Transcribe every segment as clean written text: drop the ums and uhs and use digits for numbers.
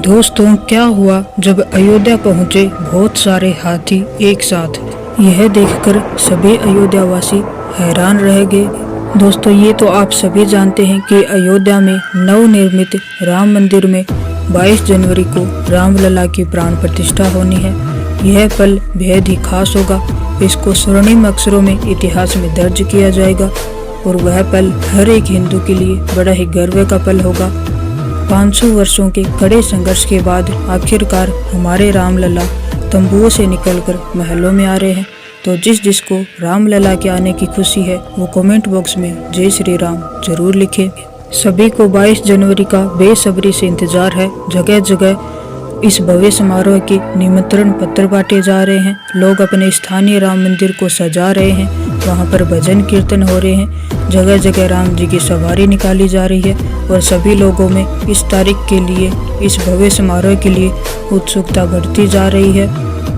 दोस्तों, क्या हुआ जब अयोध्या पहुंचे बहुत सारे हाथी एक साथ। यह देखकर सभी अयोध्यावासी हैरान रह गए। दोस्तों, ये तो आप सभी जानते हैं कि अयोध्या में नवनिर्मित राम मंदिर में 22 जनवरी को रामलला की प्राण प्रतिष्ठा होनी है। यह पल बेहद ही खास होगा। इसको स्वर्णिम अक्षरों में इतिहास में दर्ज किया जाएगा और वह पल हर एक हिंदू के लिए बड़ा ही गर्व का पल होगा। 500 वर्षों के कड़े संघर्ष के बाद आखिरकार हमारे रामलला तंबुओं से निकलकर महलों में आ रहे हैं। तो जिसको रामलला के आने की खुशी है वो कमेंट बॉक्स में जय श्री राम जरूर लिखे। सभी को 22 जनवरी का बेसब्री से इंतजार है। जगह जगह इस भव्य समारोह के निमंत्रण पत्र बांटे जा रहे हैं। लोग अपने स्थानीय राम मंदिर को सजा रहे हैं। वहां पर भजन कीर्तन हो रहे हैं। जगह जगह राम जी की सवारी निकाली जा रही है और सभी लोगों में इस तारीख के लिए, इस भव्य समारोह के लिए उत्सुकता बढ़ती जा रही है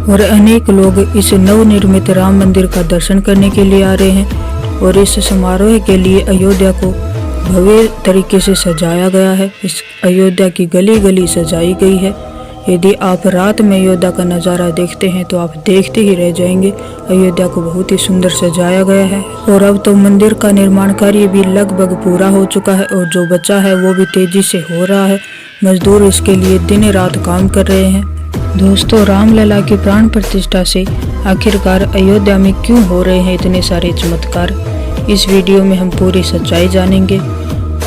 और अनेक लोग इस नवनिर्मित राम मंदिर का दर्शन करने के लिए आ रहे हैं। और इस समारोह के लिए अयोध्या को भव्य तरीके से सजाया गया है। इस अयोध्या की गली गली सजाई गई है। यदि आप रात में अयोध्या का नज़ारा देखते हैं तो आप देखते ही रह जाएंगे। अयोध्या को बहुत ही सुंदर सजाया गया है और अब तो मंदिर का निर्माण कार्य भी लगभग पूरा हो चुका है और जो बचा है वो भी तेजी से हो रहा है। मजदूर इसके लिए दिन रात काम कर रहे हैं। दोस्तों, रामलला की प्राण प्रतिष्ठा से आखिरकार अयोध्या में क्यों हो रहे हैं इतने सारे चमत्कार, इस वीडियो में हम पूरी सच्चाई जानेंगे।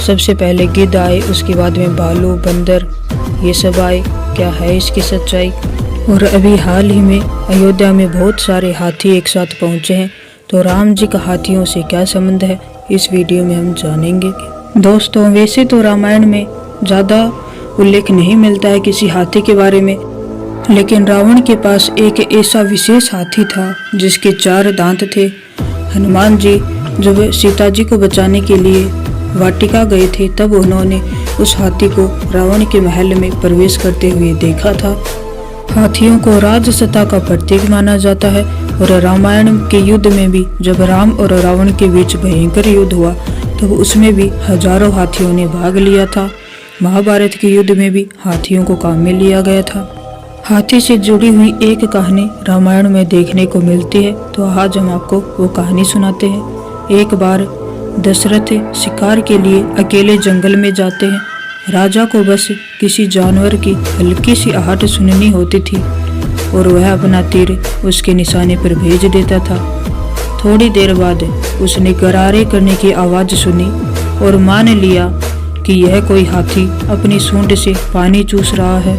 सबसे पहले गिद्ध आए, उसके बाद में भालू, बंदर, ये सब आए। क्या है इसकी सच्चाई? और अभी हाल ही में अयोध्या में बहुत सारे हाथी एक साथ पहुंचे हैं। तो राम जी का हाथियों से क्या संबंध है, इस वीडियो में हम जानेंगे। दोस्तों, वैसे तो रामायण में ज़्यादा उल्लेख नहीं मिलता है किसी हाथी के बारे में, लेकिन रावण के पास एक ऐसा विशेष हाथी था जिसके 4 दांत थे। हनुमान जी जब सीता जी को बचाने के लिए वाटिका गए थे तब उन्होंने उस हाथी को रावण के महल में प्रवेश करते हुए देखा था। हाथियों को राजसत्ता का प्रतीक माना जाता है और रामायण के युद्ध में भी जब राम और रावण के बीच भयंकर युद्ध हुआ तब उसमें भी हजारों हाथियों ने भाग लिया था। महाभारत के युद्ध में भी हाथियों को काम में लिया गया था। हाथी से जुड़ी हुई एक कहानी रामायण में देखने को मिलती है, तो आज हम आपको वो कहानी सुनाते हैं। एक बार दशरथ शिकार के लिए अकेले जंगल में जाते हैं। राजा को बस किसी जानवर की हल्की सी आहट सुननी होती थी और वह अपना तीर उसके निशाने पर भेज देता था। थोड़ी देर बाद उसने गरारे करने की आवाज़ सुनी और मान लिया कि यह कोई हाथी अपनी सूंड से पानी चूस रहा है।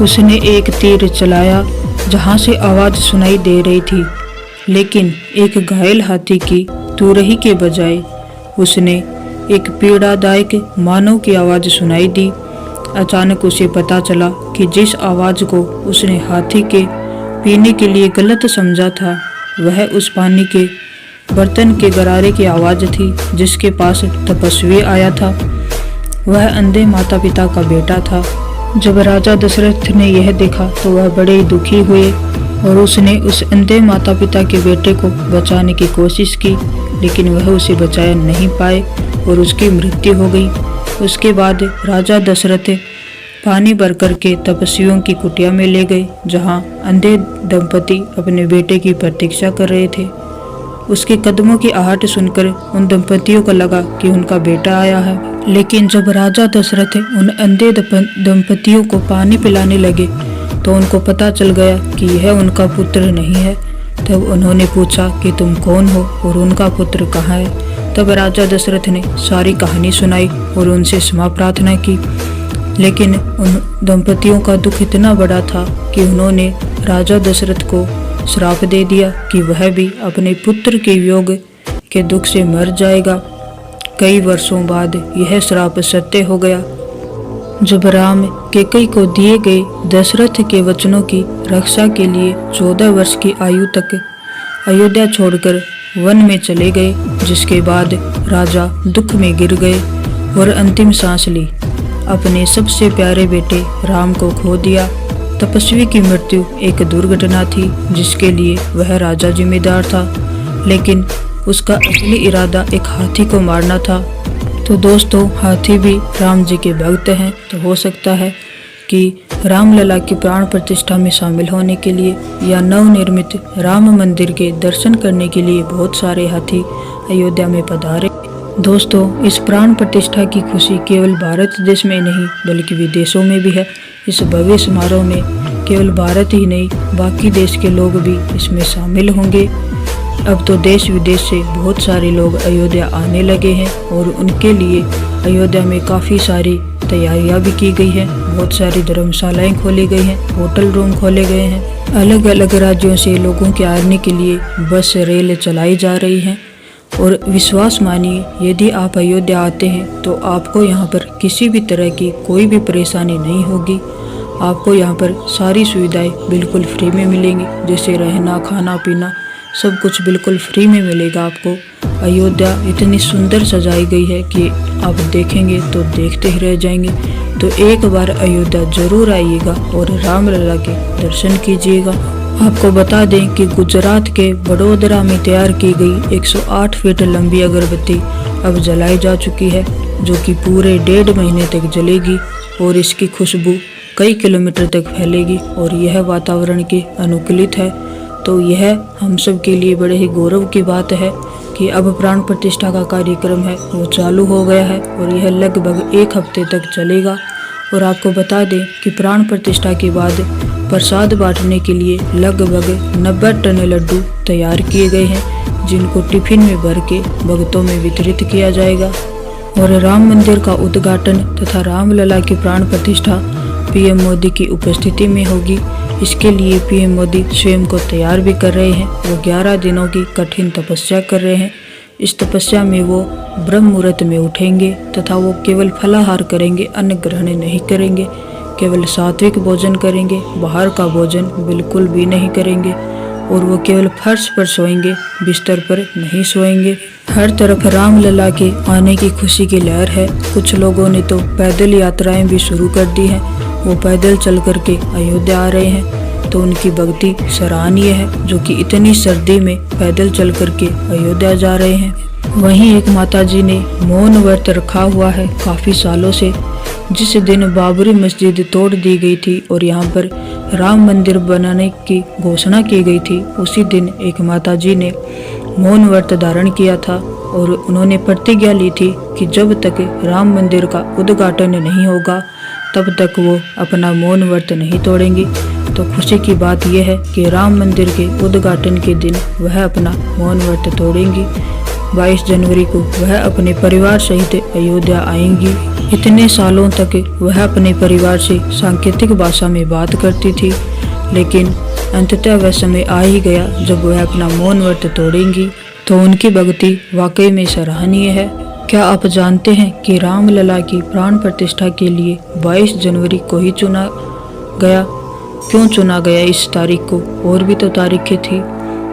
उसने एक तीर चलाया जहां से आवाज़ सुनाई दे रही थी, लेकिन एक घायल हाथी की तुरही के बजाय उसने एक पीड़ादायक मानव की आवाज़ सुनाई दी। अचानक उसे पता चला कि जिस आवाज़ को उसने हाथी के पीने के लिए गलत समझा था वह उस पानी के बर्तन के गरारे की आवाज़ थी जिसके पास तपस्वी आया था। वह अंधे माता पिता का बेटा था। जब राजा दशरथ ने यह देखा तो वह बड़े ही दुखी हुए और उसने उस अंधे माता पिता के बेटे को बचाने की कोशिश की, लेकिन वह उसे बचाया नहीं पाए और उसकी मृत्यु हो गई। उसके बाद राजा दशरथ पानी भर करके तपस्वियों की कुटिया में ले गए जहां अंधे दंपति अपने बेटे की प्रतीक्षा कर रहे थे। उसके कदमों की आहट सुनकर उन दंपतियों को लगा कि उनका बेटा आया है, लेकिन जब राजा दशरथ उन अंधे दंपतियों को पानी पिलाने लगे तो उनको पता चल गया कि यह उनका पुत्र नहीं है। तब उन्होंने पूछा कि तुम कौन हो और उनका पुत्र कहाँ है। तब राजा दशरथ ने सारी कहानी सुनाई और उनसे क्षमा प्रार्थना की, लेकिन उन दंपतियों का दुख इतना बड़ा था कि उन्होंने राजा दशरथ को श्राप दे दिया कि वह भी अपने पुत्र के वियोग के दुख से मर जाएगा। कई वर्षों बाद यह श्राप सत्य हो गया। जब राम कैकेयी को दिए गए दशरथ के वचनों की रक्षा के लिए 14 वर्ष की आयु तक अयोध्या छोड़कर वन में चले गए, जिसके बाद राजा दुख में गिर गए और अंतिम सांस ली। अपने सबसे प्यारे बेटे राम को खो दिया। तपस्वी की मृत्यु एक दुर्घटना थी जिसके लिए वह राजा जिम्मेदार था, लेकिन उसका असली इरादा एक हाथी को मारना था। तो दोस्तों, हाथी भी राम जी के भक्त हैं, तो हो सकता है कि रामलला की प्राण प्रतिष्ठा में शामिल होने के लिए या नवनिर्मित राम मंदिर के दर्शन करने के लिए बहुत सारे हाथी अयोध्या में पधारे। दोस्तों, इस प्राण प्रतिष्ठा की खुशी केवल भारत देश में नहीं बल्कि विदेशों में भी है। इस भव्य समारोह में केवल भारत ही नहीं बाकी देश के लोग भी इसमें शामिल होंगे। अब तो देश विदेश से बहुत सारे लोग अयोध्या आने लगे हैं और उनके लिए अयोध्या में काफ़ी सारी तैयारियां भी की गई हैं। बहुत सारी धर्मशालाएं खोली गई हैं, होटल रूम खोले गए हैं। अलग अलग राज्यों से लोगों के आने के लिए बस रेल चलाई जा रही हैं। और विश्वास मानिए, यदि आप अयोध्या आते हैं तो आपको यहाँ पर किसी भी तरह की कोई भी परेशानी नहीं होगी। आपको यहाँ पर सारी सुविधाएं बिल्कुल फ्री में मिलेंगी, जैसे रहना, खाना पीना सब कुछ बिल्कुल फ्री में मिलेगा आपको। अयोध्या इतनी सुंदर सजाई गई है कि आप देखेंगे तो देखते ही रह जाएंगे। तो एक बार अयोध्या जरूर आइएगा और रामलला के दर्शन कीजिएगा। आपको बता दें कि गुजरात के वडोदरा में तैयार की गई 108 फीट लंबी अगरबत्ती अब जलाई जा चुकी है, जो कि पूरे 1.5 महीने तक जलेगी और इसकी खुशबू कई किलोमीटर तक फैलेगी और यह वातावरण के अनुकूलित है। तो यह हम सब के लिए बड़े ही गौरव की बात है कि अब प्राण प्रतिष्ठा का कार्यक्रम है वो चालू हो गया है और यह लगभग 1 हफ्ते तक चलेगा। और आपको बता दें कि प्राण प्रतिष्ठा के बाद प्रसाद बांटने के लिए लगभग 90 टन लड्डू तैयार किए गए हैं, जिनको टिफिन में भर के भक्तों में वितरित किया जाएगा। और राम मंदिर का उद्घाटन तथा रामलला की प्राण प्रतिष्ठा पीएम मोदी की उपस्थिति में होगी। इसके लिए पीएम मोदी स्वयं को तैयार भी कर रहे हैं। वो 11 दिनों की कठिन तपस्या कर रहे हैं। इस तपस्या में वो ब्रह्म मुहूर्त में उठेंगे तथा वो केवल फलाहार करेंगे, अन्न ग्रहण नहीं करेंगे, केवल सात्विक भोजन करेंगे, बाहर का भोजन बिल्कुल भी नहीं करेंगे और वो केवल फर्श पर सोएंगे, बिस्तर पर नहीं सोएंगे। हर तरफ रामलला के आने की खुशी की लहर है। कुछ लोगों ने तो पैदल यात्राएं भी शुरू कर दी हैं। वो पैदल चल करके अयोध्या आ रहे हैं, तो उनकी भक्ति सराहनीय है, जो कि इतनी सर्दी में पैदल चल करके अयोध्या जा रहे हैं। वहीं एक माताजी ने मौन व्रत रखा हुआ है काफ़ी सालों से। जिस दिन बाबरी मस्जिद तोड़ दी गई थी और यहाँ पर राम मंदिर बनाने की घोषणा की गई थी, उसी दिन एक माताजी ने मौन व्रत धारण किया था और उन्होंने प्रतिज्ञा ली थी कि जब तक राम मंदिर का उद्घाटन नहीं होगा तब तक वो अपना मौन व्रत नहीं तोड़ेंगी। तो खुशी की बात यह है कि राम मंदिर के उद्घाटन के दिन वह अपना मौन व्रत तोड़ेंगी। 22 जनवरी को वह अपने परिवार सहित अयोध्या आएंगी। इतने सालों तक वह अपने परिवार से सांकेतिक भाषा में बात करती थी, लेकिन अंततः वह समय आ ही गया जब वह अपना मौन व्रत तोड़ेंगी। तो उनकी भक्ति वाकई में सराहनीय है। क्या आप जानते हैं कि रामलला की प्राण प्रतिष्ठा के लिए 22 जनवरी को ही चुना गया? क्यों चुना गया इस तारीख को? और भी तो तारीखें थी।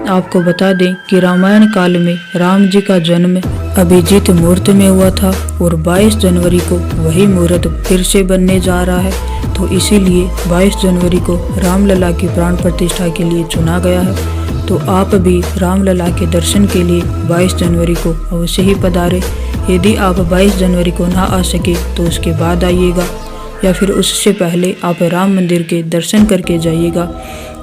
आपको बता दें कि रामायण काल में राम जी का जन्म अभिजीत मुहूर्त में हुआ था और 22 जनवरी को वही मुहूर्त फिर से बनने जा रहा है। तो इसीलिए 22 जनवरी को रामलला की प्राण प्रतिष्ठा के लिए चुना गया है। तो आप भी रामलला के दर्शन के लिए 22 जनवरी को अवश्य ही पधारें। यदि आप 22 जनवरी को ना आ सके तो उसके बाद आइएगा, या फिर उससे पहले आप राम मंदिर के दर्शन करके जाइएगा।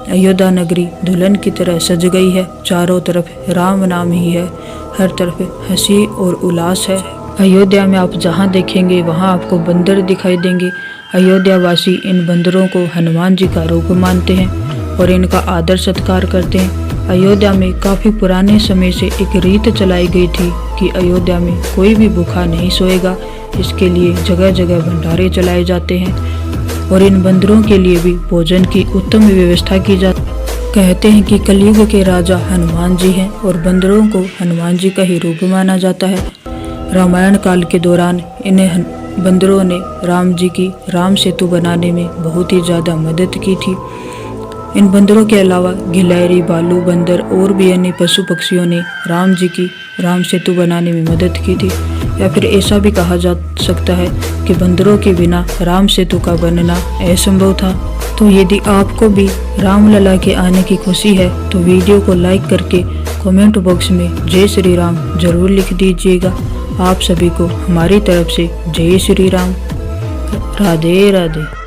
अयोध्या नगरी दुल्हन की तरह सज गई है। चारों तरफ राम नाम ही है, हर तरफ हंसी और उल्लास है। अयोध्या में आप जहां देखेंगे वहां आपको बंदर दिखाई देंगे। अयोध्या वासी इन बंदरों को हनुमान जी का रूप मानते हैं और इनका आदर सत्कार करते हैं। अयोध्या में काफ़ी पुराने समय से एक रीत चलाई गई थी कि अयोध्या में कोई भी भूखा नहीं सोएगा। इसके लिए जगह जगह भंडारे चलाए जाते हैं और इन बंदरों के लिए भी भोजन की उत्तम व्यवस्था की जाती है। कहते हैं कि कलयुग के राजा हनुमान जी हैं और बंदरों को हनुमान जी का ही रूप माना जाता है। रामायण काल के दौरान इन बंदरों ने राम जी की राम सेतु बनाने में बहुत ही ज़्यादा मदद की थी। इन बंदरों के अलावा गिलहरी, भालू, बंदर और भी अन्य पशु पक्षियों ने राम जी की राम सेतु बनाने में मदद की थी। या फिर ऐसा भी कहा जा सकता है कि बंदरों के बिना राम सेतु का बनना असंभव था। तो यदि आपको भी रामलला के आने की खुशी है तो वीडियो को लाइक करके कमेंट बॉक्स में जय श्री राम जरूर लिख दीजिएगा। आप सभी को हमारी तरफ से जय श्री राम। राधे राधे।